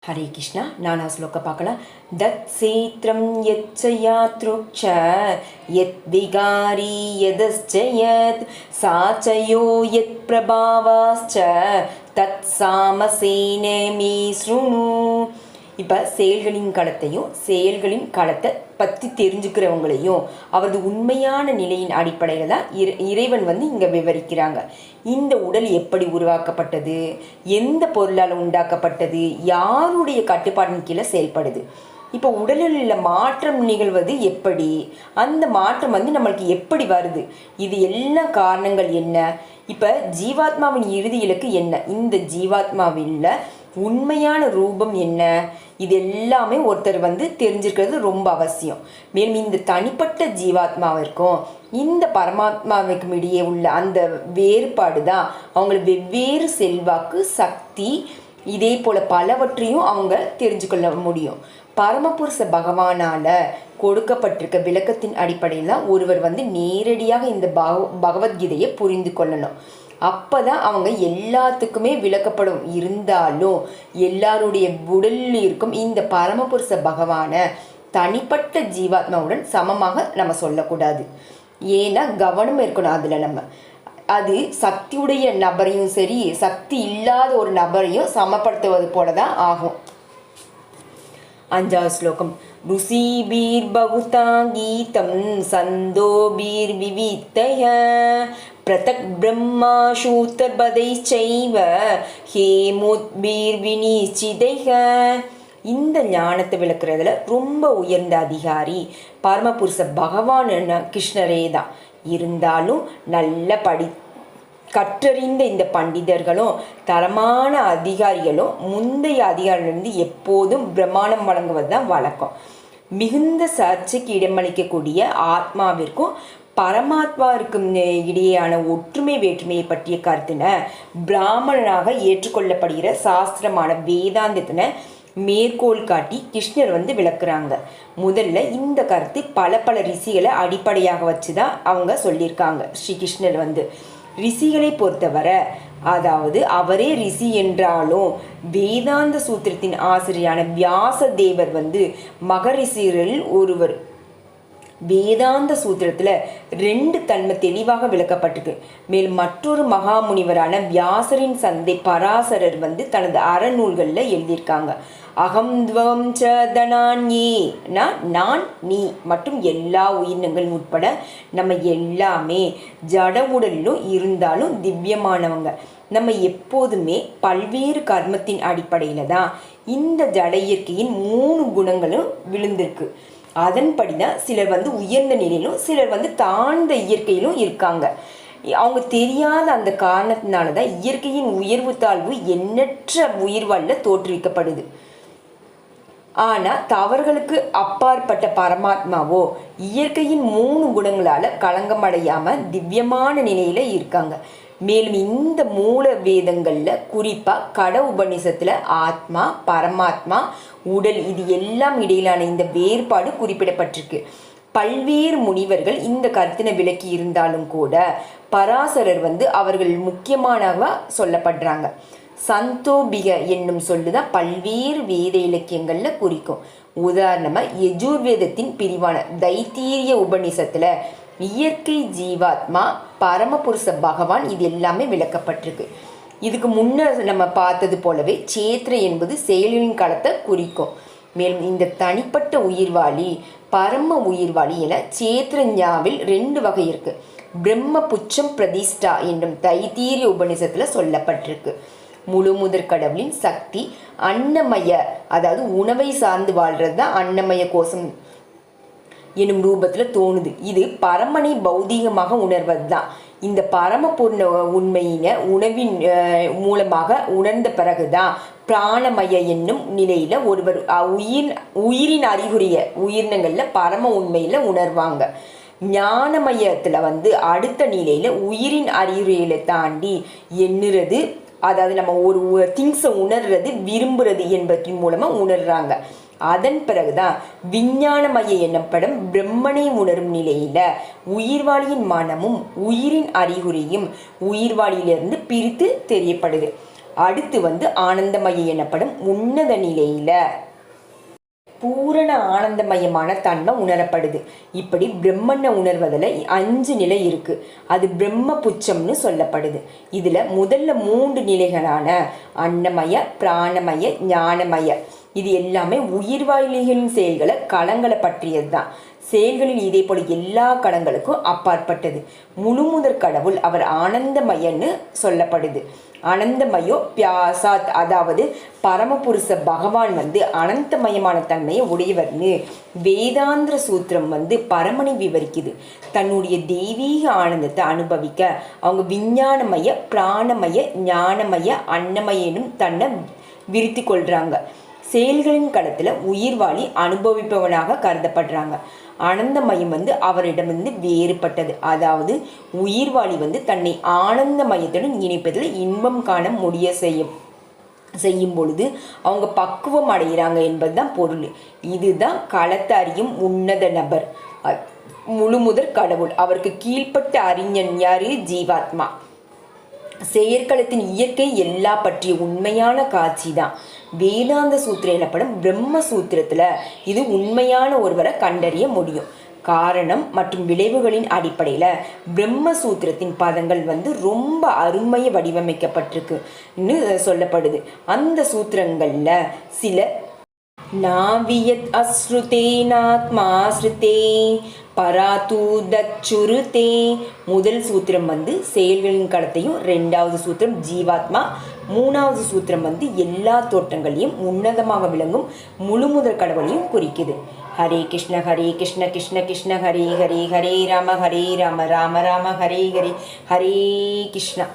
ஹரே கிருஷ்ணா. நானா ஸ்லோக பார்க்கலாம். தத் சேத்ரம் யச்சயாத்ருக்ஷ யத் விகாரி யதஸ்சயத் சாச்சயோ யத் பிரபாவாஸ்ச தத் சாமசேன மே ஸ்ருணு. இப்போ செயல்களின் களத்தையும் செயல்களின் களத்தை பற்றி தெரிஞ்சுக்கிறவங்களையும் அவரது உண்மையான நிலையின் அடிப்படையில் தான் இறைவன் இங்கே விவரிக்கிறாங்க. இந்த உடல் எப்படி உருவாக்கப்பட்டது, எந்த பொருளால் உண்டாக்கப்பட்டது, யாருடைய கட்டுப்பாட்டின் கீழே செயல்படுது, இப்போ உடலில் மாற்றம் நிகழ்வது எப்படி, அந்த மாற்றம் நம்மளுக்கு எப்படி வருது, இது எல்லா காரணங்கள் என்ன, இப்போ ஜீவாத்மாவின் இறுதி இலக்கு என்ன, இந்த ஜீவாத்மாவில் உண்மையான ரூபம் என்ன, இது எல்லாமே ஒருத்தர் தெரிஞ்சிருக்கிறது ரொம்ப அவசியம். மேலும் இந்த தனிப்பட்ட ஜீவாத்மாவிற்கும் இந்த பரமாத்மாவுக்கும் இடையே உள்ள அந்த வேறுபாடு தான் அவங்களை வெவ்வேறு செல்வாக்கு, சக்தி, இதே போல் பலவற்றையும் அவங்க தெரிஞ்சுக்கொள்ள முடியும். பரமபுருஷ பகவானால் கொடுக்கப்பட்டிருக்க விளக்கத்தின் அடிப்படையில் ஒருவர் நேரடியாக இந்த பகவத்கீதையை புரிந்து கொள்ளணும். அப்போ தான் அவங்க எல்லாத்துக்குமே விளக்கப்படும். இருந்தாலும் எல்லாருடைய உடலில் இருக்கும் இந்த பரமபுருஷ பகவானை தனிப்பட்ட ஜீவாத்மாவுடன் சமமாக நம்ம சொல்லக்கூடாது. ஏன்னா கவனம் இருக்கணும் அதில். அது சக்தியுடைய நபரையும் சரி, சக்தி இல்லாத ஒரு நபரையும் சமப்படுத்துவது போல தான் ஆகும். 5வது ஸ்லோகம். ருஷிபீர் பகுதா கீதம் சந்தோபீர் விவித்தய பிரதக் பிரம்மா சூத்தர்பதைச்சைவ ஹேமுத்பீர் வினிச்சிதைக. இந்த ஞானத்தை விளக்குறதுல ரொம்ப உயர்ந்த அதிகாரி பரமபுருஷ பகவான் கிருஷ்ணரே தான். இருந்தாலும் நல்ல கற்றறிந்த இந்த பண்டிதர்களும் தரமான அதிகாரிகளும் முந்தைய அதிகாரிலிருந்து எப்போதும் பிரமாணம் வழங்குவது தான் வழக்கம். மிகுந்த சர்ச்சைக்கு இடமளிக்கக்கூடிய ஆத்மாவிற்கும் பரமாத்மாவிற்கும் இடையேயான ஒற்றுமை வேற்றுமையை பற்றிய கருத்தினை பிராமணனாக ஏற்றுக்கொள்ளப்படுகிற சாஸ்திரமான வேதாந்தத்தினை மேற்கோள் காட்டி கிருஷ்ணர் விளக்குறாங்க. முதல்ல இந்த கருத்து பல ரிஷிகளை அடிப்படையாக வச்சு தான் அவங்க சொல்லியிருக்காங்க. ஸ்ரீ கிருஷ்ணர் ரிஷிகளை பொறுத்தவரை, அதாவது அவரே ரிஷி என்றாலும் வேதாந்த சூத்திரத்தின் ஆசிரியரான வியாச தேவர் மகரிஷிகளில் ஒருவர். வேதாந்த சூத்திரத்தில் 2 தன்மை தெளிவாக விளக்கப்பட்டிருக்கு. மேலும் மற்றொரு மகாமுனிவரான வியாசரின் சந்தை பராசரர் தனது அறநூல்களில் எழுதியிருக்காங்க. அகம்த்வம் ச தனான்யே, நான் நீ மற்றும் எல்லா உயிரினங்கள் உட்பட நம்ம எல்லாமே ஜட உடலிலும் இருந்தாலும் திவ்யமானவங்க. நம்ம எப்போதுமே பல்வேறு கர்மத்தின் அடிப்படையில் தான் இந்த ஜட இயற்கையின் 3 குணங்களும் விழுந்திருக்கு. அதன்படி தான் சிலர் உயர்ந்த நிலையிலும் சிலர் தாழ்ந்த இயற்கையிலும் இருக்காங்க. அவங்க தெரியாத அந்த காரணத்தினால தான் இயற்கையின் உயர்வு தாழ்வு எண்ணற்ற உயிர்வாழ்ல தோற்றுவிக்கப்படுது. ஆனால் தவறுகளுக்கு அப்பாற்பட்ட பரமாத்மாவோ இயற்கையின் 3 குணங்களால் களங்கமடையாமல் திவ்யமான நிலையில் இருக்காங்க. மேலும் இந்த மூல வேதங்களில் குறிப்பாக கட உபநிஷத்தில் ஆத்மா, பரமாத்மா, உடல், இது எல்லாம் இடையிலான இந்த வேறுபாடு குறிப்பிடப்பட்டிருக்கு. பல்வேறு முனிவர்கள் இந்த கருத்தினை விளக்கி இருந்தாலும் கூட பராசரர் அவர்கள் முக்கியமானவா சொல்லப்படுறாங்க. சந்தோபிக என்னும் சொல்லுதான் பல்வேறு வேத இலக்கியங்களில் குறிக்கும். உதாரணமாக யஜுர்வேதத்தின் பிரிவான தைத்தீரிய உபநிஷத்தில் இயற்கை, ஜீவாத்மா, பரமபுருஷ பகவான், இது எல்லாமே விளக்கப்பட்டிருக்கு. இதுக்கு முன்னர் நம்ம பார்த்தது போலவே சேத்ர என்பது செயலின் களத்தை குறிக்கும். மேலும் இந்த தனிப்பட்ட உயிர்வாளி, பரம உயிர்வாளி என சேத்ரஞாவில் 2 வகை இருக்கு. பிரம்ம புச்சம் பிரதிஷ்டா என்னும் தைத்தீரிய உபநிஷத்தில் சொல்லப்பட்டிருக்கு. முழு முதற் கடவுளின் சக்தி அன்னமய, அதாவது உணவை சார்ந்து வாழ்றது தான் அன்னமய கோஷம் என்னும் ரூபத்தில் தோணுது. இது பரமனை பௌதீகமாக உணர்வது தான். இந்த பரமபூர்ண உண்மையின உணவின் மூலமாக உணர்ந்த பிறகுதான் பிராணமய என்னும் நிலையில் ஒருவர் உயிரின் அறிகுறிய உயிரினங்களில் பரம உண்மையில் உணர்வாங்க. ஞானமயத்தில் அடுத்த நிலையில் உயிரின் அறிகுறிகளை தாண்டி எண்ணுறது, அதாவது நம்ம ஒரு திங்ஸை உணர்றது, விரும்புறது என்பதன் மூலமாக உணர்றாங்க. அதன் பிறகுதான் விஞ்ஞானமய என்னப்படும் பிரம்மனை உணரும் நிலையில உயிர்வாளியின் மனமும் உயிரின் அறிகுறியும் உயிர்வாளியிலிருந்து பிரித்து தெரியப்படுது. அடுத்து ஆனந்தமய எனப்படும் உன்னத நிலையில பூரண ஆனந்தமயமான தன்மை உணரப்படுது. இப்படி பிரம்மனை உணர்வதில் 5 நிலை இருக்கு. அது பிரம்ம புச்சம்னு சொல்லப்படுது. இதுல முதல்ல 3 நிலைகளான அன்னமய, பிராணமய, ஞானமய இது எல்லாமே உயிர்வாழிகளின் செயல்களை களங்களை பற்றியது தான். செயல்களில் இதே போல எல்லா களங்களுக்கும் அப்பாற்பட்டது. முழுமுதற் கடவுள் அவர் ஆனந்தமயன்னு சொல்லப்படுது. அனந்தமயோ பியாசாத், அதாவது பரமபுருஷ பகவான் அனந்தமயமான தன்மையை உடையவர்னு வேதாந்திர சூத்திரம் பரமனை விவரிக்குது. தன்னுடைய தெய்வீக ஆனந்தத்தை அனுபவிக்க அவங்க விஞ்ஞானமய, பிராணமய, ஞானமய, அன்னமயனும் தன்னை விரித்து கொள்றாங்க. செயல்களின் களத்தில் உயிர்வாழி அனுபவிப்பவனாக கருதப்படுறாங்க. ஆனந்தமயம் அவரிடமிருந்து வேறுபட்டது. அதாவது உயிர்வாழி தன்னை ஆனந்தமயத்துடன் இணைப்பதில் இன்பம் காண முடிய செய்யும் பொழுது அவங்க பக்குவம் அடைகிறாங்க என்பதுதான் பொருள். இதுதான் களத்தை அறியும் உன்னத நபர், முழுமுதற் கடவுள். அவருக்கு கீழ்ப்பட்ட அறிஞன் யாரு? ஜீவாத்மா. செயற்களத்தின் இயற்கை எல்லா பற்றிய உண்மையான காட்சி தான். வேதாந்த சூத்திரம் எனப்படும் பிரம்ம சூத்திரத்துல இது உண்மையான ஒருவரை கண்டறிய முடியும். காரணம் மற்றும் விளைவுகளின் அடிப்படையில பிரம்ம சூத்திரத்தின் பதங்கள் ரொம்ப அருமைய வடிவமைக்கப்பட்டிருக்குன்னு சொல்லப்படுது. அந்த சூத்திரங்கள்ல சில நாவியத் அஸ்ருதேனாத்மாஸ்ருதே பராத்து தச்சுருதே. முதல் சூத்திரம் செயல்களின் களத்தையும், 2வது சூத்திரம் ஜீவாத்மா, 3வது சூத்திரம் எல்லா தோற்றங்களையும் உன்னதமாக விளங்கும் முழுமுதற் கடவுளையும் குறிக்குது. ஹரே கிருஷ்ண கிருஷ்ண கிருஷ்ண ஹரே ஹரே, ஹரே ராம ராம ராம ஹரே ஹரே, ஹரே கிருஷ்ணா.